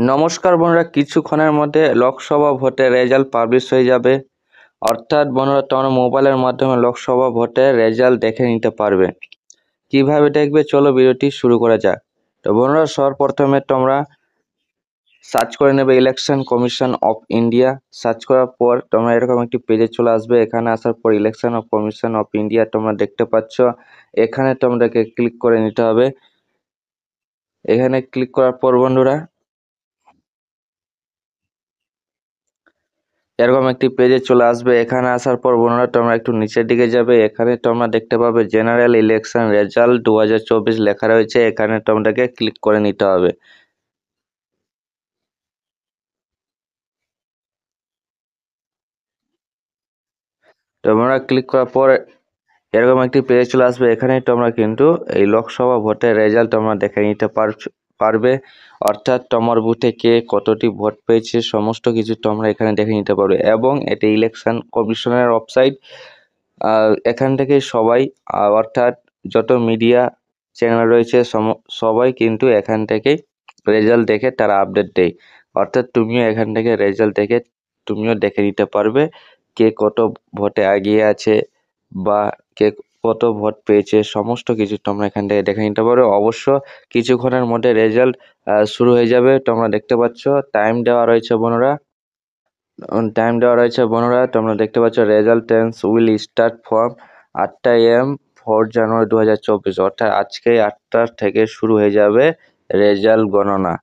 নমস্কার বন্ধুরা, কিছুক্ষণের মধ্যে লোকসভা ভোটের রেজাল্ট পাবলিশ হয়ে যাবে। অর্থাৎ বন্ধুরা, তোমরা মোবাইলের মাধ্যমে লোকসভা ভোটের রেজাল্ট দেখে নিতে পারবে। কিভাবে দেখবে, চলো ভিডিওটি শুরু করা যাক। তো বন্ধুরা, সর্বপ্রথমে তোমরা সার্চ করে নেবে election commission of India. Search করার পর তোমরা এরকম একটি পেজে চলে আসবে। এখানে আসার পর election of commission of India তোমরা দেখতে পাচ্ছ। এখানে তোমাদেরকে ক্লিক করে নিতে হবে। এখানে ক্লিক করার পর বন্ধুরা, এরকম একটি পেজে চলে আসবে। এখানে আসার পর বন্ধুরা, তোমরা একটু নিচের দিকে যাবে। এখানে তোমরা দেখতে পাবে জেনারেল ইলেকশন রেজাল্ট 2024 লেখা রয়েছে। এখানে তোমাদেরকে ক্লিক করে নিতে হবে। তোমরা ক্লিক করার পর এরকম একটি পেজে চলে আসবে। এখানে তোমরা কিন্তু এই লোকসভা ভোটের রেজাল্ট তোমরা দেখে নিতে পারবে। অর্থাৎ তোমার বুথে কে কতটি ভোট পেয়েছে সমস্ত কিছু তোমরা এখানে দেখে নিতে পারবে। এবং এটি ইলেকশন কমিশনের ওয়েবসাইট। এখান থেকে সবাই অর্থাৎ যত মিডিয়া চ্যানেল রয়েছে সবাই কিন্তু এখান থেকে রেজাল্ট দেখে তারা আপডেট দেয়। অর্থাৎ তুমিও এখান থেকে রেজাল্ট দেখে তুমিও দেখে নিতে পারবে কে কত ভোটে এগিয়ে আছে বা কে কত ভোট পেয়েছে সমস্ত কিছু তোমরা এখান থেকে দেখে নিতে পারো। অবশ্য কিছুক্ষণের মধ্যে রেজাল্ট শুরু হয়ে যাবে। তোমরা দেখতে পাচ্ছ টাইম দেওয়া রয়েছে বন্ধুরা। তোমরা দেখতে পাচ্ছ result times will start from 8টা AM 4 জানুয়ারি 2024। অর্থাৎ আজকে 8টা থেকে শুরু হয়ে যাবে রেজাল্ট গণনা।